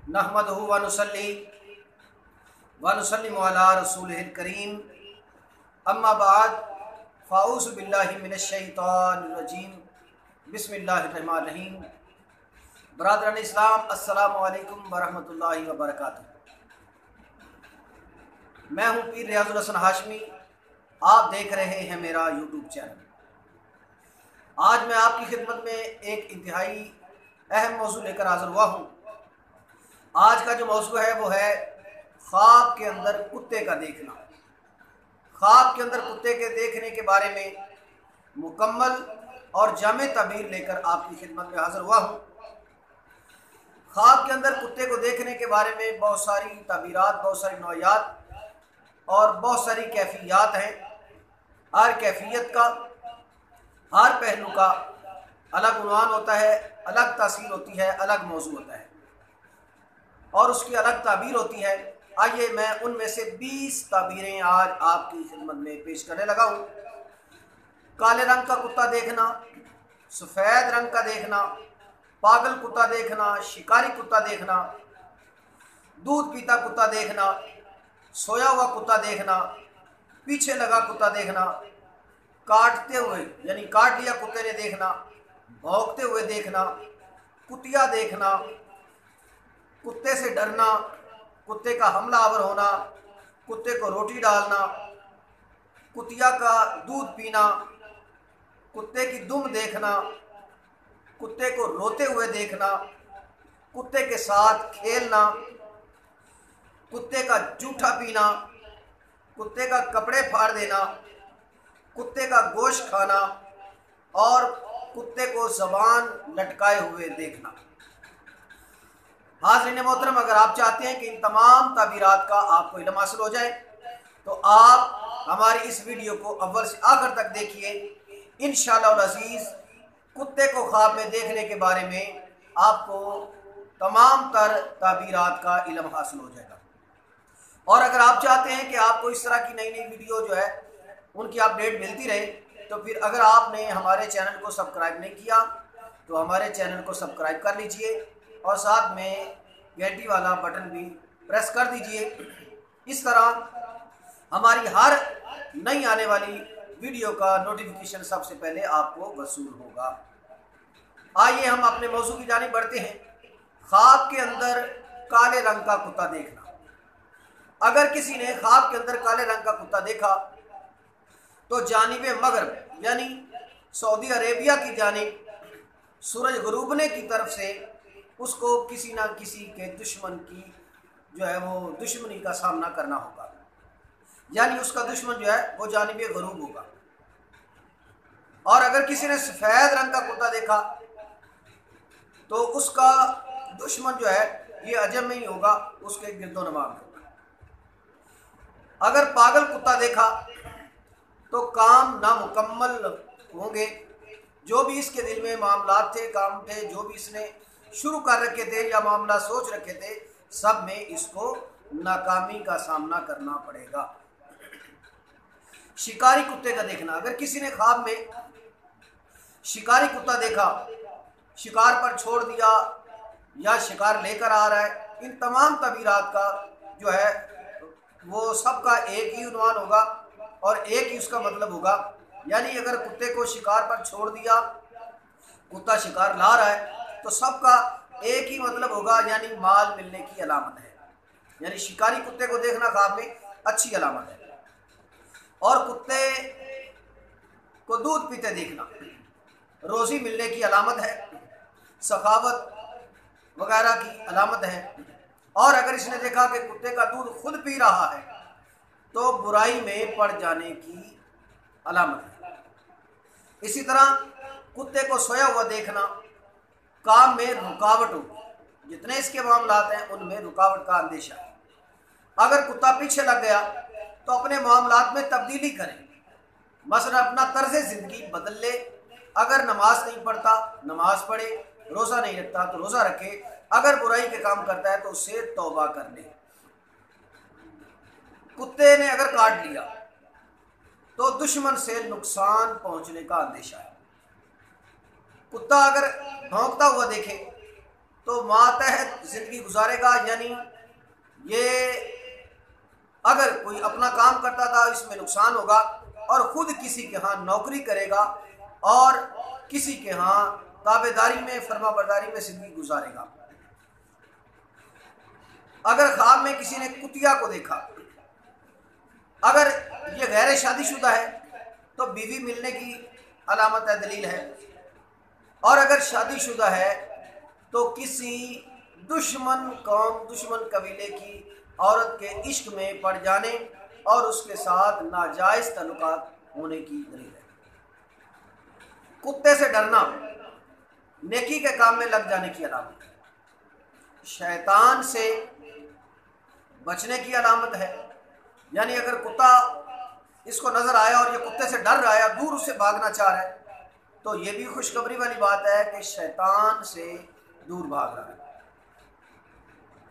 नहमदुहु व नुसल्लिमु अला रसूलिहिल करीम, अम्मा बाद, फ़ाऊज़ु बिल्लाहि मिनश शैतानिर रजीम, बिस्मिल्लाहिर रहमानिर रहीम। बरादरान इस्लाम, अस्सलामु अलैकुम व रहमतुल्लाहि व बरकातुहू। मैं हूँ पीर रियाजुल हसन हाशमी। आप देख रहे हैं मेरा यूट्यूब चैनल। आज मैं आपकी खिदमत में एक इंतहाई अहम मौजू लेकर हाज़िर हुआ हूँ। आज का जो मौजू है वो है ख्वाब के अंदर कुत्ते का देखना। ख्वाब के अंदर कुत्ते के देखने के बारे में मुकम्मल और जामे तबीर लेकर आपकी खिदमत में हाज़िर हुआ हूँ। ख्वाब के अंदर कुत्ते को देखने के बारे में बहुत सारी तबीरात, बहुत सारी नौयात और बहुत सारी कैफियत हैं। हर कैफियत का, हर पहलू का अलग उन्वान होता है, अलग तासीर होती है, अलग मौजू होता है और उसकी अलग ताबीर होती है। आइए मैं उनमें से 20 ताबीरें आज आपकी खिदमत में पेश करने लगा हूँ। काले रंग का कुत्ता देखना, सफ़ेद रंग का देखना, पागल कुत्ता देखना, शिकारी कुत्ता देखना, दूध पीता कुत्ता देखना, सोया हुआ कुत्ता देखना, पीछे लगा कुत्ता देखना, काटते हुए यानी काट लिया कुत्ते ने देखना, भौंकते हुए देखना, कुतिया देखना, कुत्ते से डरना, कुत्ते का हमलावर होना, कुत्ते को रोटी डालना, कुतिया का दूध पीना, कुत्ते की दुम देखना, कुत्ते को रोते हुए देखना, कुत्ते के साथ खेलना, कुत्ते का जूठा पीना, कुत्ते का कपड़े फाड़ देना, कुत्ते का गोश्त खाना और कुत्ते को ज़बान लटकाए हुए देखना। हाज़रीन मोहतरम, अगर आप चाहते हैं कि इन तमाम ताबीरात का आपको इल्म हासिल हो जाए तो आप हमारी इस वीडियो को अव्वल से आखिर तक देखिए। इंशाअल्लाह अज़ीज़ कुत्ते को ख्वाब में देखने के बारे में आपको तमाम तर ताबीरात का इल्म हासिल हो जाएगा। और अगर आप चाहते हैं कि आपको इस तरह की नई नई वीडियो जो है उनकी अपडेट मिलती रहे तो फिर अगर आपने हमारे चैनल को सब्सक्राइब नहीं किया तो हमारे चैनल को सब्सक्राइब कर लीजिए और साथ में घंटी वाला बटन भी प्रेस कर दीजिए। इस तरह हमारी हर नई आने वाली वीडियो का नोटिफिकेशन सबसे पहले आपको वसूल होगा। आइए हम अपने मौजू की जानिब बढ़ते हैं। ख्वाब के अंदर काले रंग का कुत्ता देखना। अगर किसी ने ख्वाब के अंदर काले रंग का कुत्ता देखा तो जानिब मगरब यानी सऊदी अरेबिया की जानिब सूरज गुरूबने की तरफ से उसको किसी ना किसी के दुश्मन की जो है वो दुश्मनी का सामना करना होगा, यानी उसका दुश्मन जो है वो जानिब गरूब होगा। और अगर किसी ने सफ़ेद रंग का कुत्ता देखा तो उसका दुश्मन जो है ये अजम में ही होगा, उसके गिरदोनमाम होगा। अगर पागल कुत्ता देखा तो काम नामुकम्मल होंगे। जो भी इसके दिल में मामलात थे, काम थे, जो भी इसने शुरू कर रखे थे या मामला सोच रखे थे, सब में इसको नाकामी का सामना करना पड़ेगा। शिकारी कुत्ते का देखना। अगर किसी ने ख्वाब में शिकारी कुत्ता देखा, शिकार पर छोड़ दिया या शिकार लेकर आ रहा है, इन तमाम तबीरात का जो है वो सबका एक ही उन्वान होगा और एक ही उसका मतलब होगा। यानी अगर कुत्ते को शिकार पर छोड़ दिया, कुत्ता शिकार ला रहा है, तो सबका एक ही मतलब होगा, यानी माल मिलने की अलामत है। यानी शिकारी कुत्ते को देखना ख्वाब में अच्छी अलामत है। और कुत्ते को दूध पीते देखना रोज़ी मिलने की अलामत है, सखावत वगैरह की अलामत है। और अगर इसने देखा कि कुत्ते का दूध खुद पी रहा है तो बुराई में पड़ जाने की अलामत है। इसी तरह कुत्ते को सोया हुआ देखना, काम में रुकावट होगी। जितने इसके मामलात हैं उनमें रुकावट का अंदेशा है। अगर कुत्ता पीछे लग गया तो अपने मामलात में तब्दीली करें, मसलन अपना तर्ज ज़िंदगी बदल ले। अगर नमाज नहीं पढ़ता नमाज पढ़े, रोज़ा नहीं रखता तो रोज़ा रखे, अगर बुराई के काम करता है तो उससे तौबा कर ले। कुत्ते ने अगर काट लिया तो दुश्मन से नुकसान पहुंचने का अंदेशा है। कुत्ता अगर भौंकता हुआ देखे तो मातहत ज़िंदगी गुजारेगा, यानी ये अगर कोई अपना काम करता था इसमें नुकसान होगा, और ख़ुद किसी के यहाँ नौकरी करेगा और किसी के यहाँ ताबेदारी में, फर्माबरदारी में ज़िंदगी गुजारेगा। अगर ख्वाब में किसी ने कुतिया को देखा, अगर ये गैर शादीशुदा है तो बीवी मिलने की अलामत है, दलील है। और अगर शादीशुदा है तो किसी दुश्मन कौम, दुश्मन कबीले की औरत के इश्क में पड़ जाने और उसके साथ नाजायज़ तल्लुकात होने की दलील है। कुत्ते से डरना नेकी के काम में लग जाने की अलामत है। शैतान से बचने की अलामत है, यानी अगर कुत्ता इसको नज़र आया और ये कुत्ते से डर रहा है, दूर उससे भागना चाह रहा है, तो ये भी खुशखबरी वाली बात है कि शैतान से दूर भाग रहा है।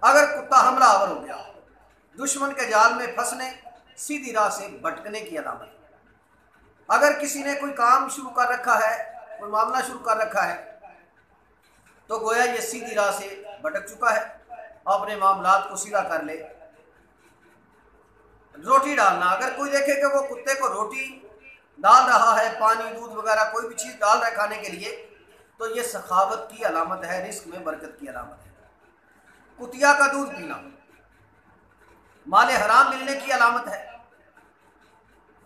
अगर कुत्ता हमलावर हो गया, दुश्मन के जाल में फंसने, सीधी राह से भटकने की अलामत है। अगर किसी ने कोई काम शुरू कर रखा है, कोई मामला शुरू कर रखा है, तो गोया ये सीधी राह से भटक चुका है, अपने मामलात को सीधा कर ले। रोटी डालना, अगर कोई देखे कि वो कुत्ते को रोटी डाल रहा है, पानी, दूध वगैरह कोई भी चीज़ डाल रहा है खाने के लिए, तो ये सखावत की अलामत है, रिस्क में बरकत की अलामत है। कुतिया का दूध पीना माल हराम मिलने की अलामत है।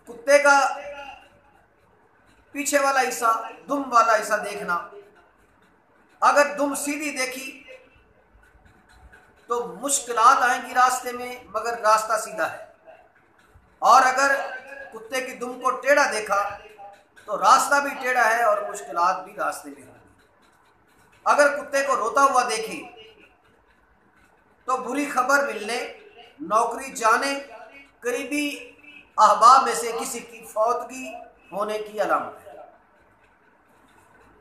कुत्ते का पीछे वाला हिस्सा, दुम वाला हिस्सा देखना, अगर दुम सीधी देखी तो मुश्किलात आएंगी रास्ते में, मगर रास्ता सीधा है। और अगर कुत्ते की दुम को टेढ़ा देखा तो रास्ता भी टेढ़ा है और मुश्किलात भी रास्ते में होंगी। अगर कुत्ते को रोता हुआ देखे तो बुरी खबर मिलने, नौकरी जाने, करीबी अहबाब में से किसी की फौतगी होने की अलामत है।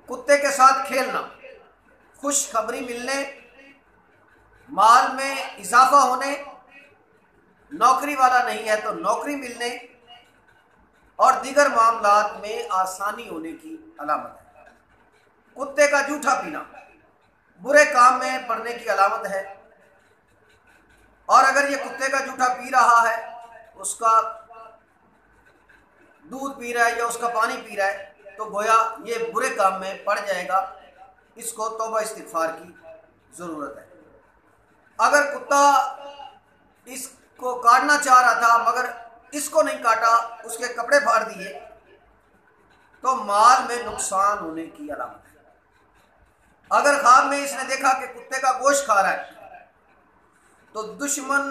कुत्ते के साथ खेलना, खुशखबरी मिलने, माल में इजाफा होने, नौकरी वाला नहीं है तो नौकरी मिलने और दीगर मामलात में आसानी होने की अलामत है। कुत्ते का जूठा पीना बुरे काम में पड़ने की अलामत है। और अगर ये कुत्ते का जूठा पी रहा है, उसका दूध पी रहा है या उसका पानी पी रहा है, तो गोया ये बुरे काम में पड़ जाएगा। इसको तौबा इस्तिगफार की ज़रूरत है। अगर कुत्ता इसको काटना चाह रहा था मगर इसको नहीं काटा, उसके कपड़े फाड़ दिए, तो माल में नुकसान होने की अलामत है। अगर ख्वाब में इसने देखा कि कुत्ते का गोश्त खा रहा है, तो दुश्मन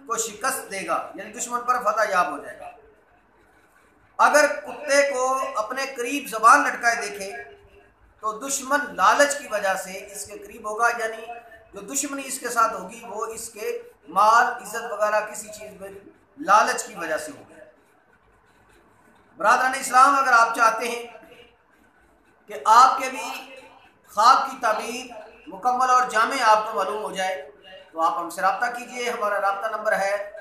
को शिकस्त देगा, यानी दुश्मन पर फतह याब हो जाएगा। अगर कुत्ते को अपने करीब ज़बान लटकाए देखे तो दुश्मन लालच की वजह से इसके करीब होगा, यानी जो दुश्मनी इसके साथ होगी वो इसके माल, इज्जत वगैरह किसी चीज़ में लालच की वजह से होगी। बरादरान इस्लाम, अगर आप चाहते हैं कि आपके भी ख्वाब की ताबीर मुकम्मल और जामे आपको मालूम हो जाए, तो आप हमसे रब्ता कीजिए। हमारा रब्ता नंबर है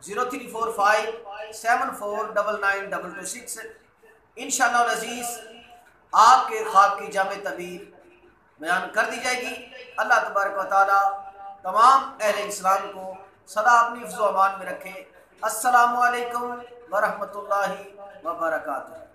034574992226। इंशाअल्लाह अज़ीज़ आपके ख्वाब की जामे तबीर बयान कर दी जाएगी। अल्लाह तबारक व तआला तमाम अहले इस्लाम को सदा अपनी हिफ्ज़ व अमान में रखे। अस्सलामु अलैकुम व रहमतुल्लाहि व बरकातुहू।